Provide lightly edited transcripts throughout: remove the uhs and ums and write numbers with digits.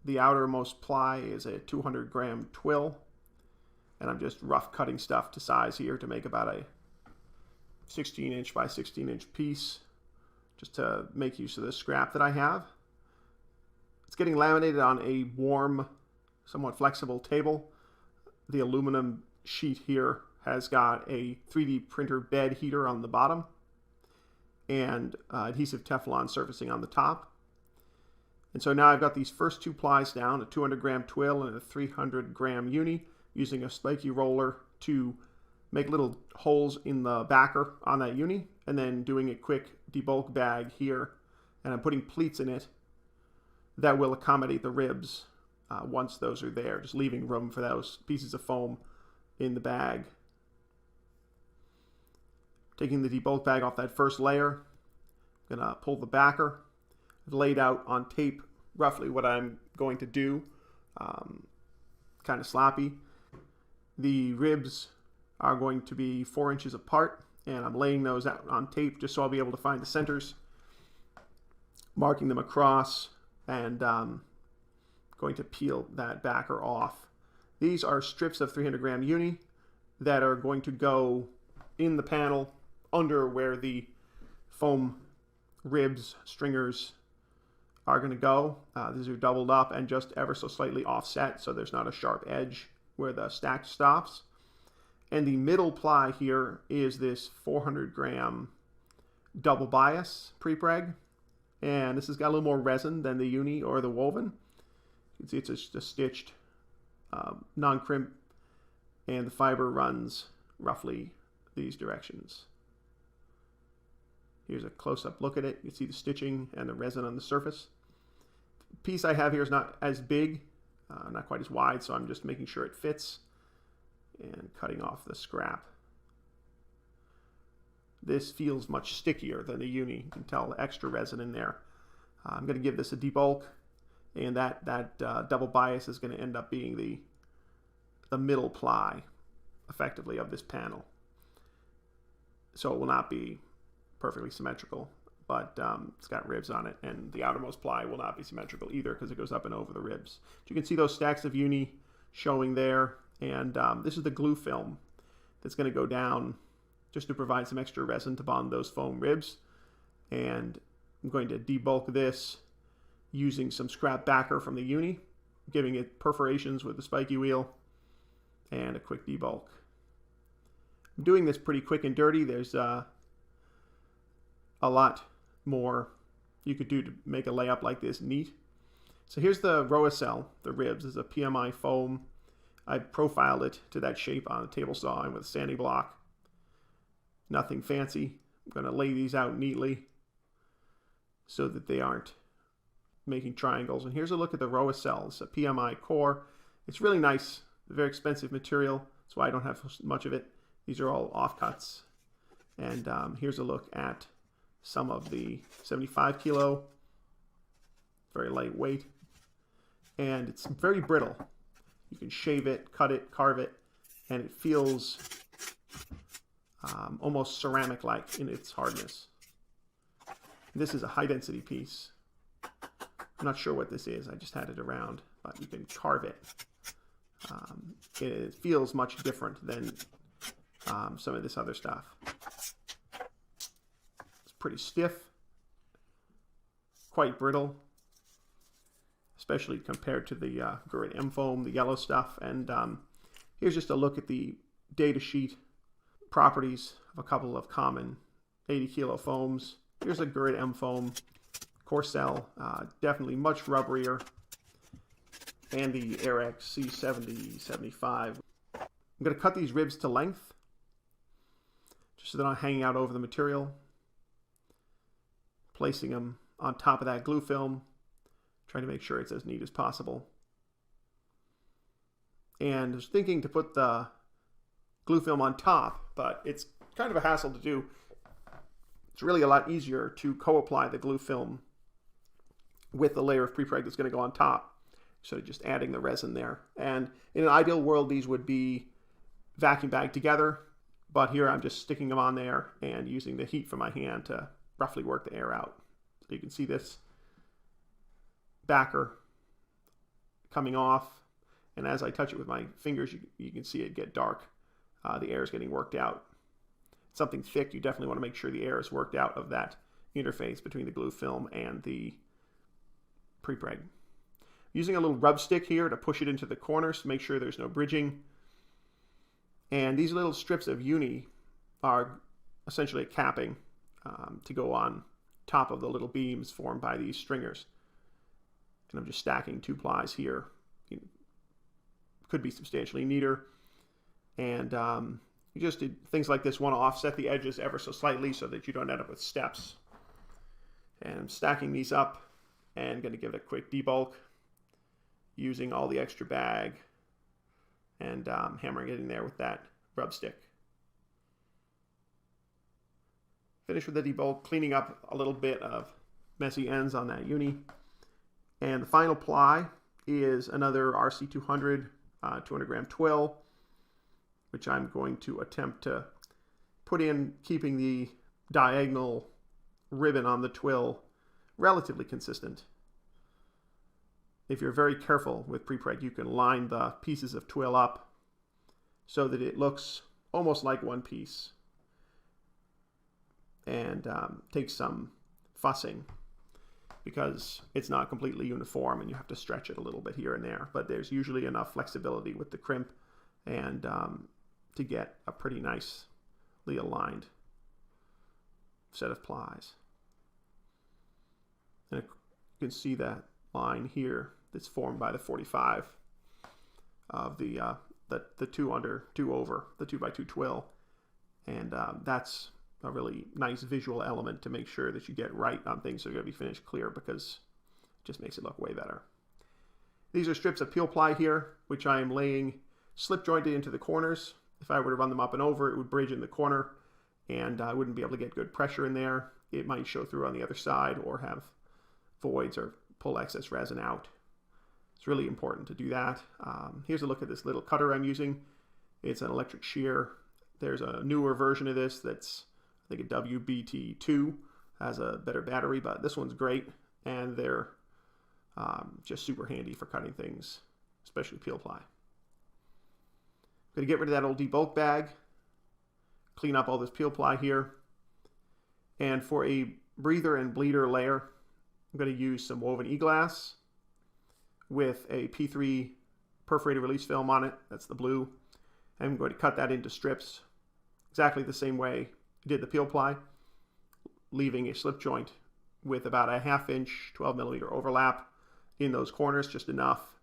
The outermost ply is a 200-gram twill, and I'm just rough cutting stuff to size here to make about a 16-inch by 16-inch piece, just to make use of the scrap that I have. It's getting laminated on a warm, somewhat flexible table. The aluminum sheet here has got a 3D printer bed heater on the bottom and adhesive Teflon surfacing on the top. And so now I've got these first two plies down, a 200-gram twill and a 300-gram uni, using a spiky roller to make little holes in the backer on that uni, and then doing a quick debulk bag here. And I'm putting pleats in it that will accommodate the ribs once those are there, just leaving room for those pieces of foam in the bag. Taking the debulk bag off that first layer, I'm going to pull the backer. I've laid out on tape roughly what I'm going to do, kind of sloppy. The ribs are going to be 4 inches apart, and I'm laying those out on tape just so I'll be able to find the centers, marking them across, and going to peel that backer off. These are strips of 300-gram uni that are going to go in the panel under where the foam ribs, stringers are going to go. These are doubled up and just ever so slightly offset, so there's not a sharp edge where the stack stops. And the middle ply here is this 400-gram double bias prepreg, and this has got a little more resin than the uni or the woven. You can see it's just a stitched non-crimp, and the fiber runs roughly these directions. Here's a close-up look at it. You can see the stitching and the resin on the surface. The piece I have here is not as big, not quite as wide, so I'm just making sure it fits and cutting off the scrap. This feels much stickier than the uni. You can tell the extra resin in there. I'm going to give this a debulk, and that double bias is going to end up being the middle ply, effectively, of this panel. So it will not be perfectly symmetrical, but it's got ribs on it, and the outermost ply will not be symmetrical either because it goes up and over the ribs. But you can see those stacks of uni showing there, and this is the glue film that's going to go down just to provide some extra resin to bond those foam ribs. And I'm going to debulk this using some scrap backer from the uni, giving it perforations with the spiky wheel, and a quick debulk. I'm doing this pretty quick and dirty. There's a lot more you could do to make a layup like this neat. So here's the ROHACELL, the ribs. This is a PMI foam. I profiled it to that shape on a table saw and with a sanding block. Nothing fancy. I'm going to lay these out neatly so that they aren't making triangles. And here's a look at the ROHACELL. It's a PMI core. It's really nice, very expensive material. That's why I don't have much of it. These are all offcuts. And here's a look at some of the 75 kilo, very lightweight, and it's very brittle. You can shave it, cut it, carve it, and it feels almost ceramic-like in its hardness. This is a high-density piece. I'm not sure what this is. I just had it around, but you can carve it. It feels much different than some of this other stuff. Pretty stiff, quite brittle, especially compared to the Grid M foam, the yellow stuff. And here's just a look at the data sheet properties of a couple of common 80 kilo foams. Here's a Grid M foam, ROHACELL, definitely much rubberier, and the AirX C70-75. I'm going to cut these ribs to length, just so they're not hanging out over the material. Placing them on top of that glue film, trying to make sure it's as neat as possible. And I was thinking to put the glue film on top, but it's kind of a hassle to do. It's really a lot easier to co-apply the glue film with the layer of prepreg that's going to go on top, so just adding the resin there. And in an ideal world, these would be vacuum bagged together, but here I'm just sticking them on there and using the heat from my hand to roughly work the air out. So you can see this backer coming off. And as I touch it with my fingers, you can see it get dark. The air is getting worked out. Something thick, you definitely want to make sure the air is worked out of that interface between the glue film and the prepreg. Using a little rub stick here to push it into the corners to make sure there's no bridging. And these little strips of uni are essentially a capping to go on top of the little beams formed by these stringers. And I'm just stacking 2 plies here. Could be substantially neater. And you just did things like this, want to offset the edges ever so slightly so that you don't end up with steps. And I'm stacking these up and going to give it a quick debulk using all the extra bag and hammering it in there with that rub stick. Finish with the debulk, cleaning up a little bit of messy ends on that uni. And the final ply is another RC200 200 gram twill, which I'm going to attempt to put in, keeping the diagonal ribbon on the twill relatively consistent. If you're very careful with prepreg, you can line the pieces of twill up so that it looks almost like one piece, and takes some fussing because it's not completely uniform and you have to stretch it a little bit here and there. But there's usually enough flexibility with the crimp and to get a pretty nicely aligned set of plies. And you can see that line here that's formed by the 45 of the 2 under, 2 over, the 2x2 twill. And that's a really nice visual element to make sure that you get right on things so you're going to be finished clear, because it just makes it look way better. These are strips of peel ply here, which I am laying slip jointed into the corners. If I were to run them up and over, it would bridge in the corner and I wouldn't be able to get good pressure in there. It might show through on the other side or have voids or pull excess resin out. It's really important to do that. Here's a look at this little cutter I'm using. It's an electric shear. There's a newer version of this that's, I think, a WBT2, has a better battery, but this one's great, and they're just super handy for cutting things, especially peel ply. I'm going to get rid of that old debulk bag, clean up all this peel ply here, and for a breather and bleeder layer, I'm going to use some woven e-glass with a P3 perforated release film on it. That's the blue. I'm going to cut that into strips exactly the same way I did the peel ply, leaving a slip joint with about a 1/2 inch 12 millimeter overlap in those corners, just enough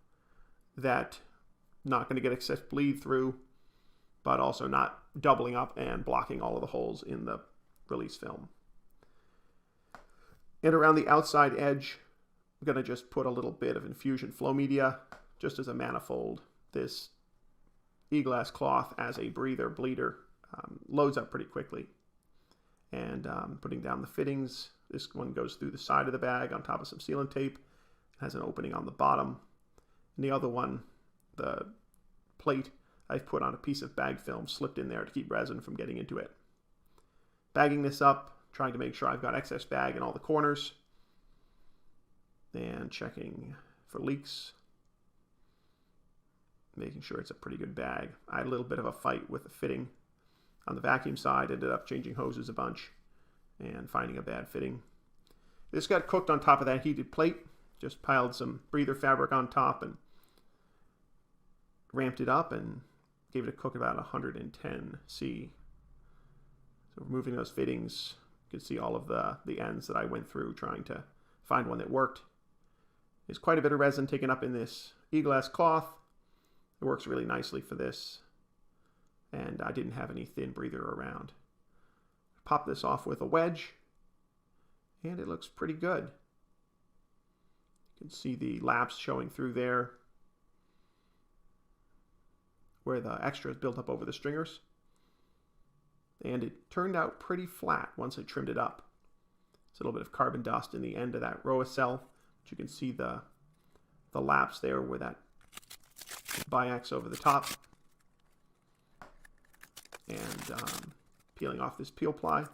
that not going to get excess bleed through, but also not doubling up and blocking all of the holes in the release film. And around the outside edge, I'm going to just put a little bit of infusion flow media just as a manifold. This e-glass cloth as a breather bleeder loads up pretty quickly. And putting down the fittings. This one goes through the side of the bag on top of some sealant tape. It has an opening on the bottom. And the other one, the plate, I've put on a piece of bag film slipped in there to keep resin from getting into it. Bagging this up, trying to make sure I've got excess bag in all the corners. And checking for leaks. Making sure it's a pretty good bag. I had a little bit of a fight with the fitting on the vacuum side. Ended up changing hoses a bunch and finding a bad fitting. This got cooked on top of that heated plate. Just piled some breather fabric on top and ramped it up and gave it a cook about 110 C. So removing those fittings, you can see all of the ends that I went through trying to find one that worked. There's quite a bit of resin taken up in this e-glass cloth. It works really nicely for this. And I didn't have any thin breather around. Pop this off with a wedge, and it looks pretty good. You can see the laps showing through there where the extra is built up over the stringers. And it turned out pretty flat once I trimmed it up. There's a little bit of carbon dust in the end of that ROHACELL, but you can see the laps there where that biax over the top. And peeling off this peel ply.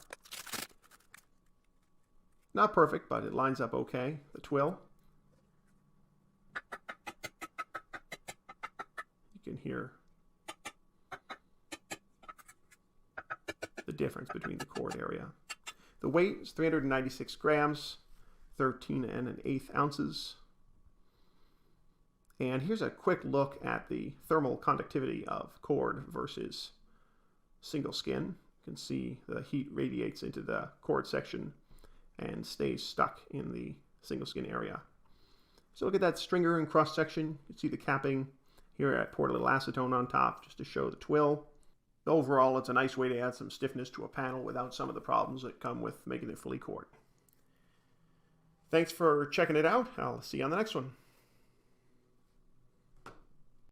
Not perfect, but it lines up okay, the twill. hear the difference between the cord area. The weight is 396 grams, 13 1/8 ounces. And here's a quick look at the thermal conductivity of cord versus single skin. You can see the heat radiates into the cord section and stays stuck in the single skin area. So look at that stringer and cross section. You can see the capping here. I poured a little acetone on top just to show the twill. Overall, it's a nice way to add some stiffness to a panel without some of the problems that come with making it fully cored. Thanks for checking it out. I'll see you on the next one.